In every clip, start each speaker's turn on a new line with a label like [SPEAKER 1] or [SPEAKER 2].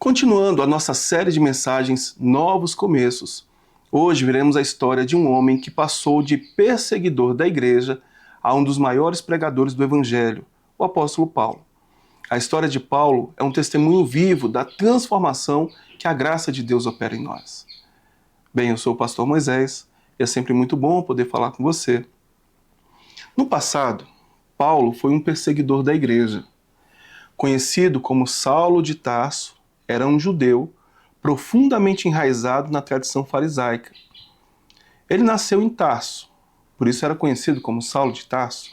[SPEAKER 1] Continuando a nossa série de mensagens Novos Começos, hoje veremos a história de um homem que passou de perseguidor da igreja a um dos maiores pregadores do Evangelho, o apóstolo Paulo. A história de Paulo é um testemunho vivo da transformação que a graça de Deus opera em nós. Bem, eu sou o pastor Moisés e é sempre muito bom poder falar com você. No passado, Paulo foi um perseguidor da igreja. Conhecido como Saulo de Tarso, era um judeu profundamente enraizado na tradição farisaica. Ele nasceu em Tarso, por isso era conhecido como Saulo de Tarso,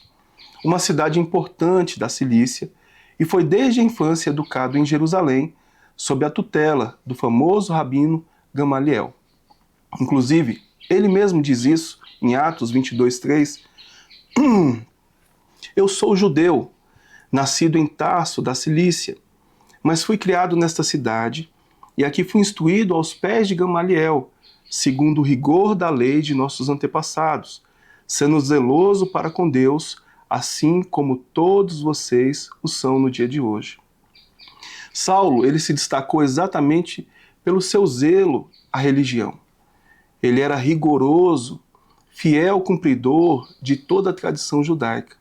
[SPEAKER 1] uma cidade importante da Cilícia, e foi desde a infância educado em Jerusalém, sob a tutela do famoso rabino Gamaliel. Inclusive, ele mesmo diz isso em Atos 22:3. Eu sou judeu, nascido em Tarso, da Cilícia, mas fui criado nesta cidade e aqui fui instruído aos pés de Gamaliel, segundo o rigor da lei de nossos antepassados, sendo zeloso para com Deus, assim como todos vocês o são no dia de hoje. Saulo, ele se destacou exatamente pelo seu zelo à religião. Ele era rigoroso, fiel cumpridor de toda a tradição judaica.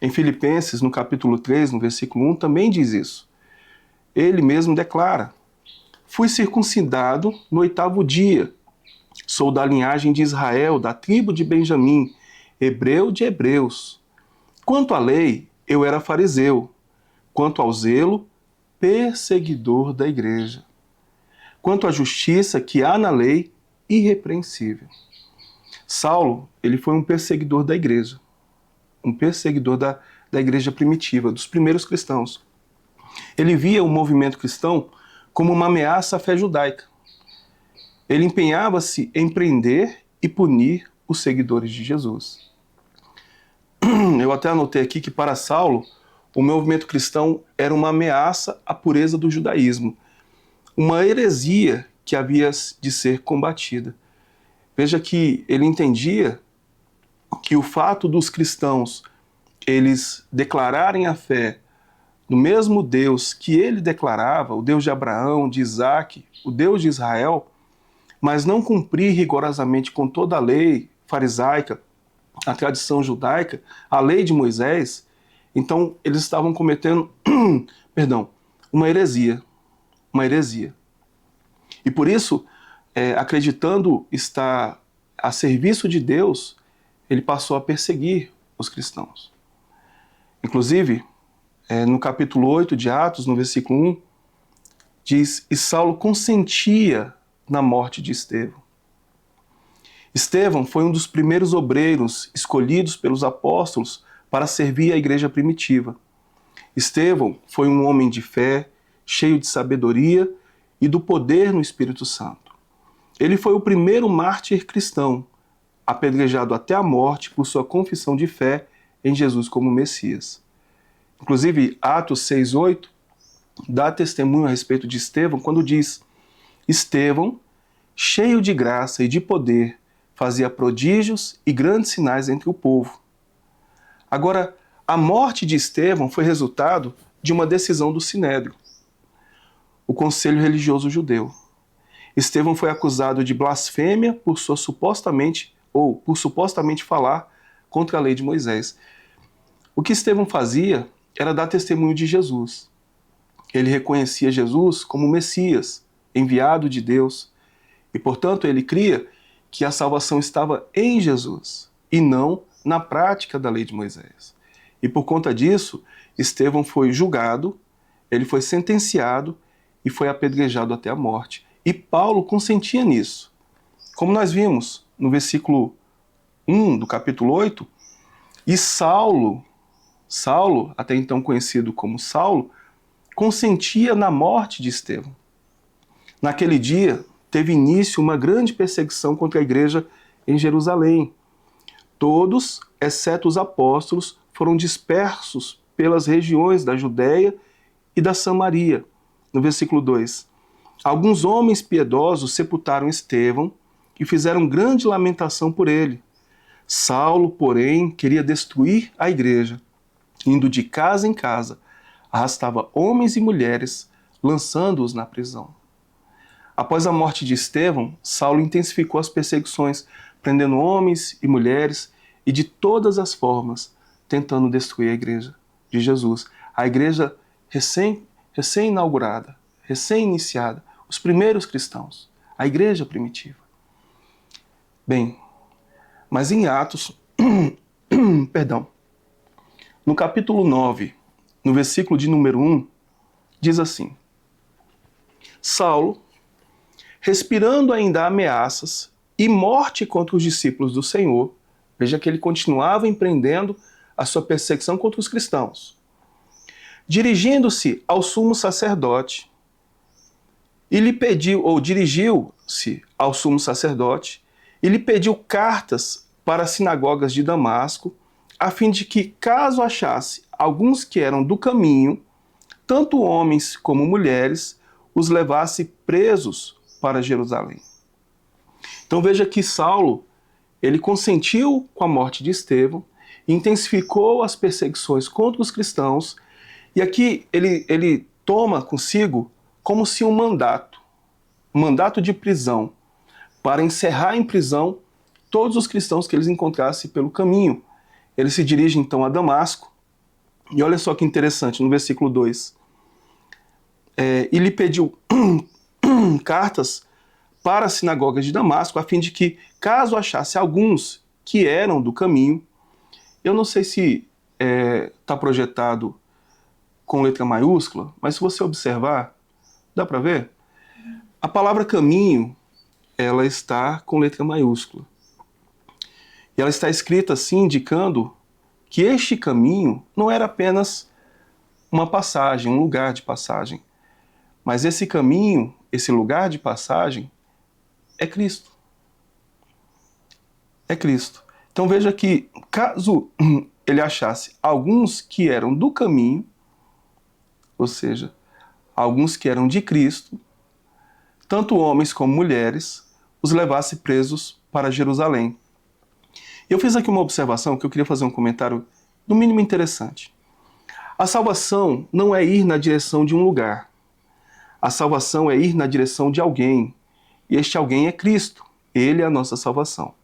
[SPEAKER 1] Em Filipenses, no capítulo 3, no versículo 1, também diz isso. Ele mesmo declara: fui circuncidado no 8º dia. Sou da linhagem de Israel, da tribo de Benjamim, hebreu de hebreus. Quanto à lei, eu era fariseu. Quanto ao zelo, perseguidor da igreja. Quanto à justiça que há na lei, irrepreensível. Saulo, ele foi um perseguidor da igreja. Um perseguidor da igreja primitiva, dos primeiros cristãos. Ele via o movimento cristão como uma ameaça à fé judaica. Ele empenhava-se em prender e punir os seguidores de Jesus. Eu até anotei aqui que para Saulo, o movimento cristão era uma ameaça à pureza do judaísmo, uma heresia que havia de ser combatida. Veja que ele entendia que o fato dos cristãos eles declararem a fé no mesmo Deus que ele declarava, o Deus de Abraão, de Isaac, o Deus de Israel, mas não cumprir rigorosamente com toda a lei farisaica, a tradição judaica, a lei de Moisés, então eles estavam cometendo, uma heresia. E por isso, acreditando estar a serviço de Deus, ele passou a perseguir os cristãos. Inclusive, no capítulo 8 de Atos, no versículo 1, diz: e Saulo consentia na morte de Estevão. Estevão foi um dos primeiros obreiros escolhidos pelos apóstolos para servir a igreja primitiva. Estevão foi um homem de fé, cheio de sabedoria e do poder no Espírito Santo. Ele foi o primeiro mártir cristão, apedrejado até a morte por sua confissão de fé em Jesus como Messias. Inclusive, Atos 6:8 dá testemunho a respeito de Estevão quando diz: Estevão, cheio de graça e de poder, fazia prodígios e grandes sinais entre o povo. Agora, a morte de Estevão foi resultado de uma decisão do Sinédrio, o Conselho Religioso Judeu. Estevão foi acusado de blasfêmia por supostamente falar contra a lei de Moisés. O que Estevão fazia era dar testemunho de Jesus. Ele reconhecia Jesus como Messias, enviado de Deus, e, portanto, ele cria que a salvação estava em Jesus e não na prática da lei de Moisés. E por conta disso, Estevão foi julgado, ele foi sentenciado e foi apedrejado até a morte. E Paulo consentia nisso. Como nós vimos no versículo 1 do capítulo 8, e Saulo, até então conhecido como Saulo, consentia na morte de Estevão. Naquele dia, teve início uma grande perseguição contra a igreja em Jerusalém. Todos, exceto os apóstolos, foram dispersos pelas regiões da Judéia e da Samaria. No versículo 2, alguns homens piedosos sepultaram Estevão e fizeram grande lamentação por ele. Saulo, porém, queria destruir a igreja. Indo de casa em casa, arrastava homens e mulheres, lançando-os na prisão. Após a morte de Estevão, Saulo intensificou as perseguições, prendendo homens e mulheres e de todas as formas, tentando destruir a igreja de Jesus. A igreja recém-inaugurada, recém-iniciada, os primeiros cristãos, a igreja primitiva. Bem, mas em Atos, perdão, no capítulo 9, no versículo de número 1, diz assim: Saulo, respirando ainda ameaças e morte contra os discípulos do Senhor, veja que ele continuava empreendendo a sua perseguição contra os cristãos, dirigindo-se ao sumo sacerdote, e lhe pediu, ou dirigiu-se ao sumo sacerdote, e lhe pediu cartas para as sinagogas de Damasco, a fim de que, caso achasse alguns que eram do caminho, tanto homens como mulheres, os levasse presos para Jerusalém. Então veja que Saulo, ele consentiu com a morte de Estevão, intensificou as perseguições contra os cristãos, e aqui ele toma consigo como se um mandato de prisão, para encerrar em prisão todos os cristãos que eles encontrassem pelo caminho. Ele se dirige então a Damasco, e olha só que interessante, no versículo 2, e lhe pediu cartas para as sinagogas de Damasco, a fim de que, caso achasse alguns que eram do caminho, eu não sei se está projetado com letra maiúscula, mas se você observar, dá para ver? A palavra caminho, ela está com letra maiúscula. E ela está escrita assim, indicando que este caminho não era apenas uma passagem, um lugar de passagem, mas esse caminho, esse lugar de passagem, é Cristo. É Cristo. Então veja que, caso ele achasse alguns que eram do caminho, ou seja, alguns que eram de Cristo, tanto homens como mulheres, os levasse presos para Jerusalém. Eu fiz aqui uma observação que eu queria fazer um comentário, no mínimo interessante. A salvação não é ir na direção de um lugar. A salvação é ir na direção de alguém. E este alguém é Cristo. Ele é a nossa salvação.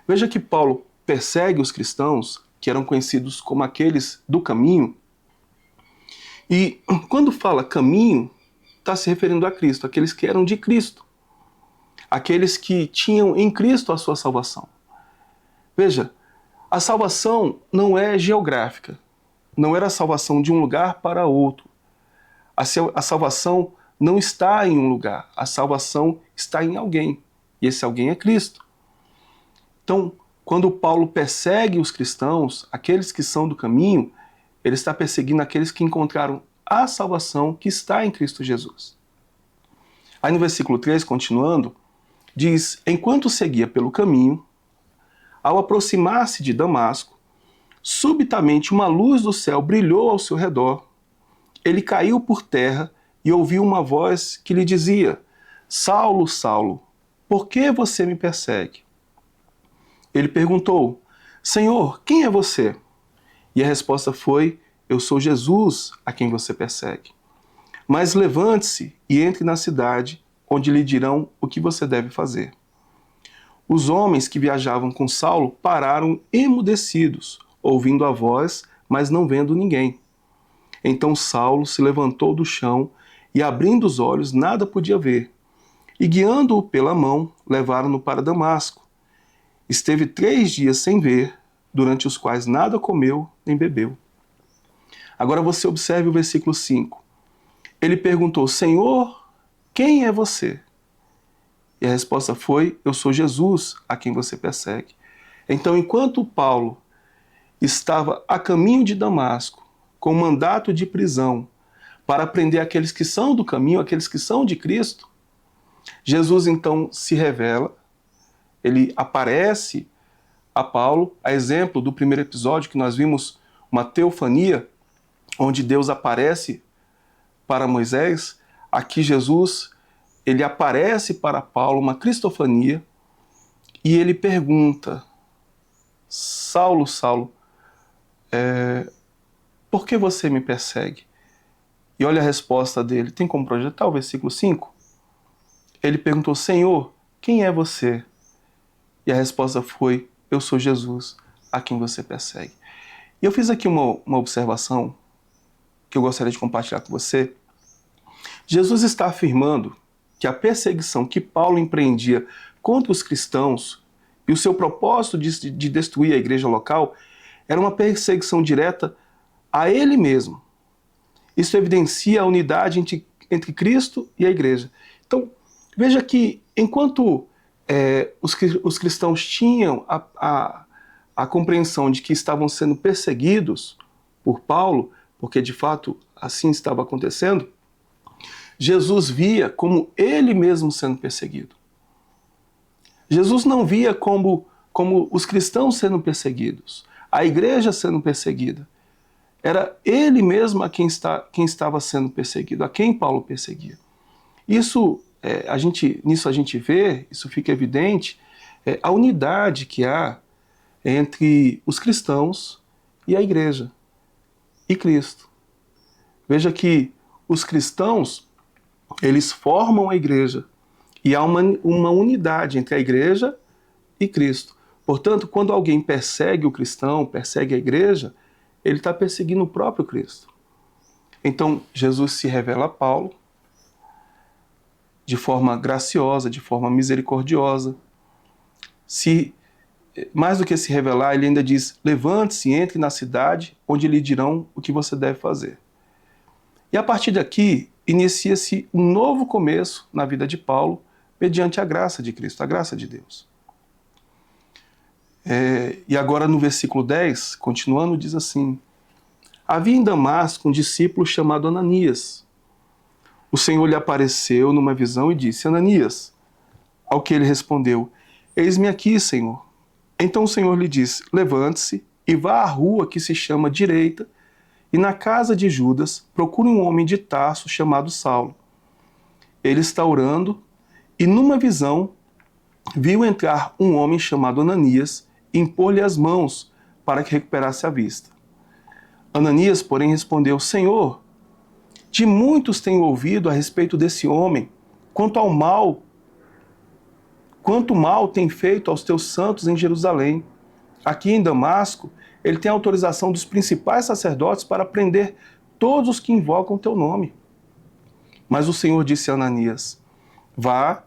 [SPEAKER 1] Veja que Paulo persegue os cristãos, que eram conhecidos como aqueles do caminho. E quando fala caminho, está se referindo a Cristo, aqueles que eram de Cristo. Aqueles que tinham em Cristo a sua salvação. Veja, a salvação não é geográfica. Não era a salvação de um lugar para outro. A salvação não está em um lugar. A salvação está em alguém. E esse alguém é Cristo. Então, quando Paulo persegue os cristãos, aqueles que são do caminho, ele está perseguindo aqueles que encontraram a salvação que está em Cristo Jesus. Aí no versículo 3, continuando, diz: enquanto seguia pelo caminho, ao aproximar-se de Damasco, subitamente uma luz do céu brilhou ao seu redor. Ele caiu por terra e ouviu uma voz que lhe dizia: Saulo, Saulo, por que você me persegue? Ele perguntou: Senhor, quem é você? E a resposta foi: eu sou Jesus, a quem você persegue. Mas levante-se e entre na cidade, onde lhe dirão o que você deve fazer. Os homens que viajavam com Saulo pararam emudecidos, ouvindo a voz, mas não vendo ninguém. Então Saulo se levantou do chão e, abrindo os olhos, nada podia ver. E, guiando-o pela mão, levaram-no para Damasco. Esteve 3 dias sem ver, durante os quais nada comeu nem bebeu. Agora você observe o versículo 5. Ele perguntou: Senhor, quem é você? E a resposta foi: eu sou Jesus, a quem você persegue. Então, enquanto Paulo estava a caminho de Damasco, com mandato de prisão, para prender aqueles que são do caminho, aqueles que são de Cristo, Jesus então se revela, ele aparece a Paulo, a exemplo do primeiro episódio que nós vimos, uma teofania, onde Deus aparece para Moisés. Aqui Jesus, ele aparece para Paulo, uma cristofania, e ele pergunta: Saulo, Saulo, por que você me persegue? E olha a resposta dele. Tem como projetar o versículo 5? Ele perguntou: Senhor, quem é você? E a resposta foi: eu sou Jesus, a quem você persegue. E eu fiz aqui uma observação que eu gostaria de compartilhar com você. Jesus está afirmando que a perseguição que Paulo empreendia contra os cristãos e o seu propósito de destruir a igreja local era uma perseguição direta a ele mesmo. Isso evidencia a unidade entre Cristo e a igreja. Então, veja que enquanto os cristãos tinham a compreensão de que estavam sendo perseguidos por Paulo, porque de fato assim estava acontecendo, Jesus via como ele mesmo sendo perseguido. Jesus não via como os cristãos sendo perseguidos, a igreja sendo perseguida. Era ele mesmo quem estava sendo perseguido, a quem Paulo perseguia. Nisso a gente vê, isso fica evidente, a unidade que há entre os cristãos e a igreja, e Cristo. Veja que os cristãos, eles formam a igreja, e há uma unidade entre a igreja e Cristo. Portanto, quando alguém persegue o cristão, persegue a igreja, ele está perseguindo o próprio Cristo. Então, Jesus se revela a Paulo de forma graciosa, de forma misericordiosa. Mais do que se revelar, ele ainda diz: levante-se, entre na cidade, onde lhe dirão o que você deve fazer. E a partir daqui, inicia-se um novo começo na vida de Paulo, mediante a graça de Cristo, a graça de Deus. E agora no versículo 10, continuando, diz assim: havia em Damasco um discípulo chamado Ananias. O Senhor lhe apareceu numa visão e disse: Ananias. Ao que ele respondeu: eis-me aqui, Senhor. Então o Senhor lhe disse: levante-se e vá à rua que se chama Direita, e na casa de Judas procure um homem de Tarso chamado Saulo. Ele está orando, e numa visão viu entrar um homem chamado Ananias e impor-lhe as mãos para que recuperasse a vista. Ananias, porém, respondeu: Senhor, de muitos tenho ouvido a respeito desse homem, quanto mal tem feito aos teus santos em Jerusalém. Aqui em Damasco, ele tem autorização dos principais sacerdotes para prender todos os que invocam o teu nome. Mas o Senhor disse a Ananias: vá,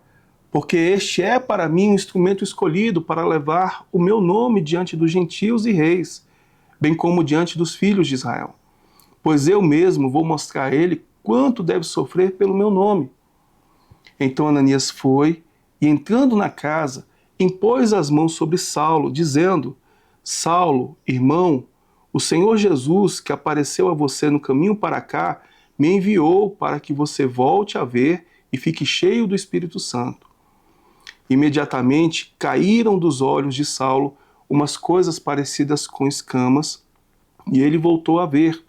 [SPEAKER 1] porque este é para mim um instrumento escolhido para levar o meu nome diante dos gentios e reis, bem como diante dos filhos de Israel. Pois eu mesmo vou mostrar a ele quanto deve sofrer pelo meu nome. Então Ananias foi, e entrando na casa, impôs as mãos sobre Saulo, dizendo: Saulo, irmão, o Senhor Jesus, que apareceu a você no caminho para cá, me enviou para que você volte a ver e fique cheio do Espírito Santo. Imediatamente caíram dos olhos de Saulo umas coisas parecidas com escamas, e ele voltou a ver.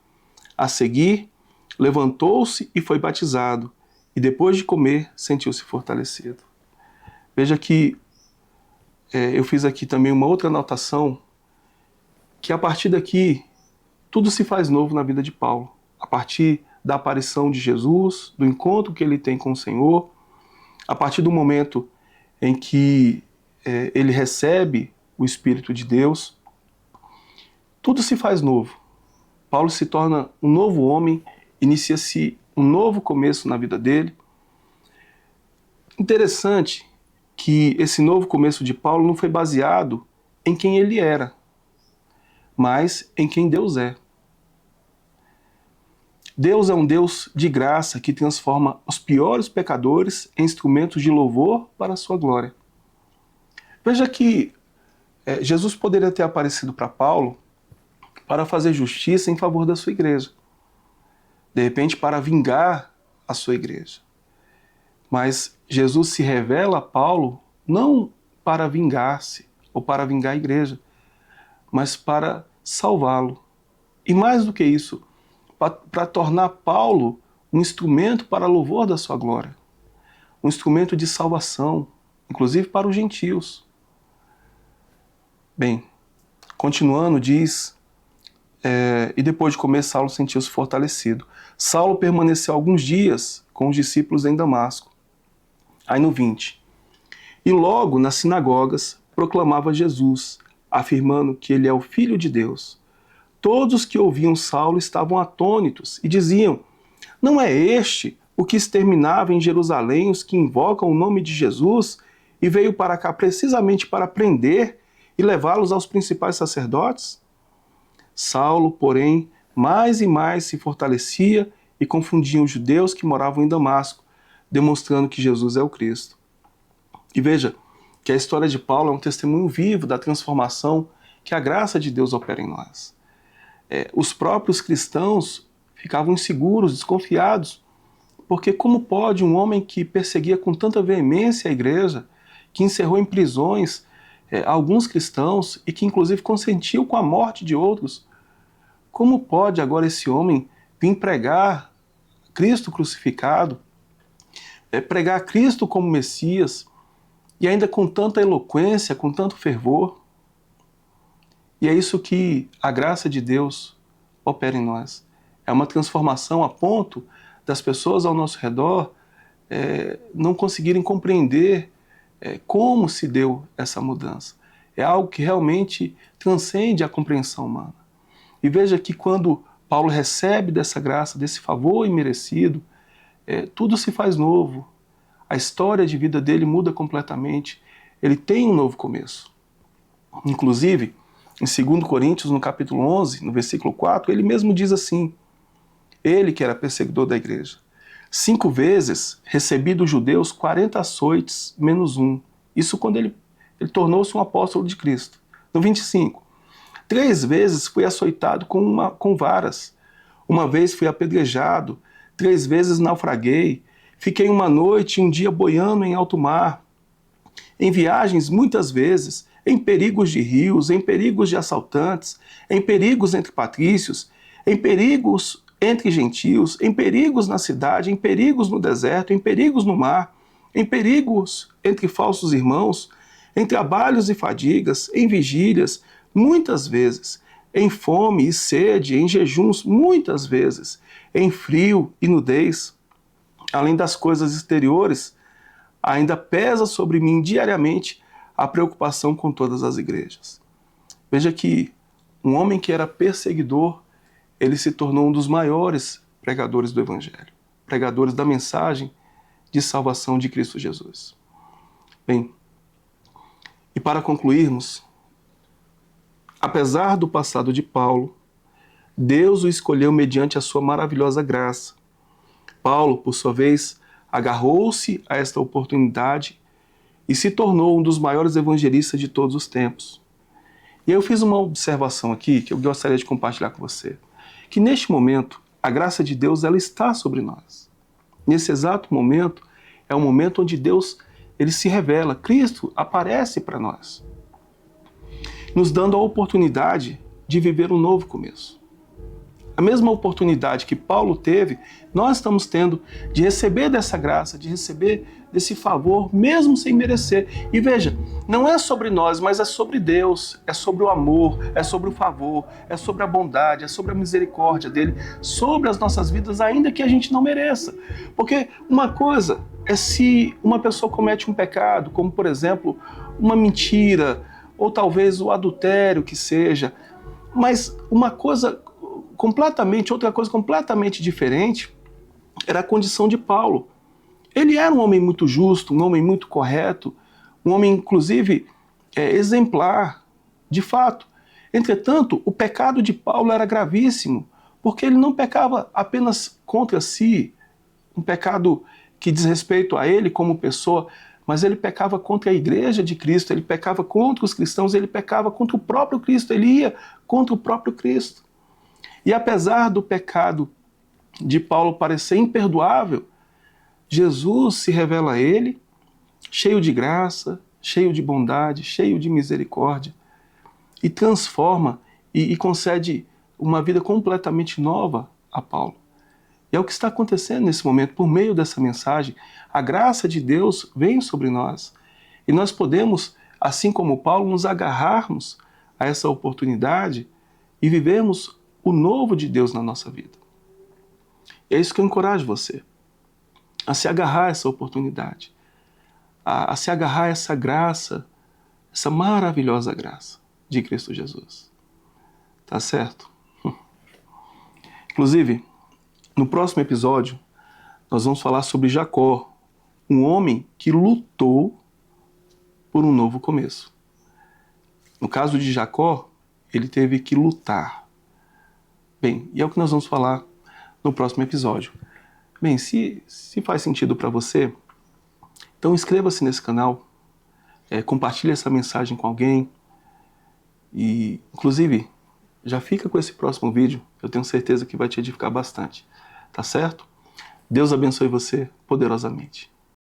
[SPEAKER 1] A seguir, levantou-se e foi batizado, e depois de comer, sentiu-se fortalecido. Veja que eu fiz aqui também uma outra anotação, que a partir daqui, tudo se faz novo na vida de Paulo. A partir da aparição de Jesus, do encontro que ele tem com o Senhor, a partir do momento em que ele recebe o Espírito de Deus, tudo se faz novo. Paulo se torna um novo homem, inicia-se um novo começo na vida dele. Interessante que esse novo começo de Paulo não foi baseado em quem ele era, mas em quem Deus é. Deus é um Deus de graça que transforma os piores pecadores em instrumentos de louvor para a sua glória. Veja que Jesus poderia ter aparecido para Paulo para fazer justiça em favor da sua igreja. De repente, para vingar a sua igreja. Mas Jesus se revela a Paulo não para vingar-se ou para vingar a igreja, mas para salvá-lo. E mais do que isso, para tornar Paulo um instrumento para louvor da sua glória. Um instrumento de salvação, inclusive para os gentios. Bem, continuando, diz e depois de comer, Saulo sentiu-se fortalecido. Saulo permaneceu alguns dias com os discípulos em Damasco. Aí no 20. E logo nas sinagogas proclamava Jesus, afirmando que ele é o Filho de Deus. Todos os que ouviam Saulo estavam atônitos e diziam: não é este o que exterminava em Jerusalém os que invocam o nome de Jesus e veio para cá precisamente para prender e levá-los aos principais sacerdotes? Saulo, porém, mais e mais se fortalecia e confundia os judeus que moravam em Damasco, demonstrando que Jesus é o Cristo. E veja que a história de Paulo é um testemunho vivo da transformação que a graça de Deus opera em nós. Os próprios cristãos ficavam inseguros, desconfiados, porque como pode um homem que perseguia com tanta veemência a igreja, que encerrou em prisões alguns cristãos e que inclusive consentiu com a morte de outros, como pode agora esse homem vir pregar Cristo crucificado, pregar Cristo como Messias, e ainda com tanta eloquência, com tanto fervor? E é isso que a graça de Deus opera em nós. É uma transformação a ponto das pessoas ao nosso redor não conseguirem compreender como se deu essa mudança. É algo que realmente transcende a compreensão humana. E veja que quando Paulo recebe dessa graça, desse favor imerecido, tudo se faz novo. A história de vida dele muda completamente. Ele tem um novo começo. Inclusive, em 2 Coríntios, no capítulo 11, no versículo 4, ele mesmo diz assim: ele que era perseguidor da igreja: 5 vezes recebi dos judeus 40 açoites menos um. Isso quando ele tornou-se um apóstolo de Cristo. No 25, 3 vezes fui açoitado com varas. Uma vez fui apedrejado, 3 vezes naufraguei. Fiquei uma noite e um dia boiando em alto mar. Em viagens, muitas vezes, em perigos de rios, em perigos de assaltantes, em perigos entre patrícios, em perigos entre gentios, em perigos na cidade, em perigos no deserto, em perigos no mar, em perigos entre falsos irmãos, em trabalhos e fadigas, em vigílias, muitas vezes, em fome e sede, em jejuns, muitas vezes, em frio e nudez. Além das coisas exteriores, ainda pesa sobre mim diariamente a preocupação com todas as igrejas. Veja que um homem que era perseguidor, ele se tornou um dos maiores pregadores do Evangelho, pregadores da mensagem de salvação de Cristo Jesus. Bem, e para concluirmos, apesar do passado de Paulo, Deus o escolheu mediante a sua maravilhosa graça. Paulo, por sua vez, agarrou-se a esta oportunidade e se tornou um dos maiores evangelistas de todos os tempos. E eu fiz uma observação aqui que eu gostaria de compartilhar com você, que neste momento a graça de Deus ela está sobre nós. Nesse exato momento é o momento onde Deus ele se revela, Cristo aparece para nós, nos dando a oportunidade de viver um novo começo. A mesma oportunidade que Paulo teve, nós estamos tendo de receber dessa graça, de receber desse favor, mesmo sem merecer. E veja, não é sobre nós, mas é sobre Deus, é sobre o amor, é sobre o favor, é sobre a bondade, é sobre a misericórdia dele, sobre as nossas vidas, ainda que a gente não mereça. Porque uma coisa é se uma pessoa comete um pecado, como por exemplo, uma mentira, ou talvez o adultério que seja, mas outra coisa completamente diferente era a condição de Paulo. Ele era um homem muito justo, um homem muito correto, um homem inclusive exemplar, de fato. Entretanto, o pecado de Paulo era gravíssimo, porque ele não pecava apenas contra si, um pecado que diz respeito a ele como pessoa, mas ele pecava contra a igreja de Cristo, ele pecava contra os cristãos, ele pecava contra o próprio Cristo, ele ia contra o próprio Cristo. E apesar do pecado de Paulo parecer imperdoável, Jesus se revela a ele, cheio de graça, cheio de bondade, cheio de misericórdia, e transforma e concede uma vida completamente nova a Paulo. E é o que está acontecendo nesse momento, por meio dessa mensagem. A graça de Deus vem sobre nós, e nós podemos, assim como Paulo, nos agarrarmos a essa oportunidade e vivermos o novo de Deus na nossa vida. E é isso que eu encorajo você, a se agarrar a essa oportunidade, a se agarrar a essa graça, essa maravilhosa graça de Cristo Jesus. Tá certo? Inclusive, no próximo episódio, nós vamos falar sobre Jacó, um homem que lutou por um novo começo. No caso de Jacó, ele teve que lutar. Bem, e é o que nós vamos falar no próximo episódio. Bem, se faz sentido para você, então inscreva-se nesse canal, compartilhe essa mensagem com alguém e, inclusive, já fica com esse próximo vídeo, eu tenho certeza que vai te edificar bastante, tá certo? Deus abençoe você poderosamente.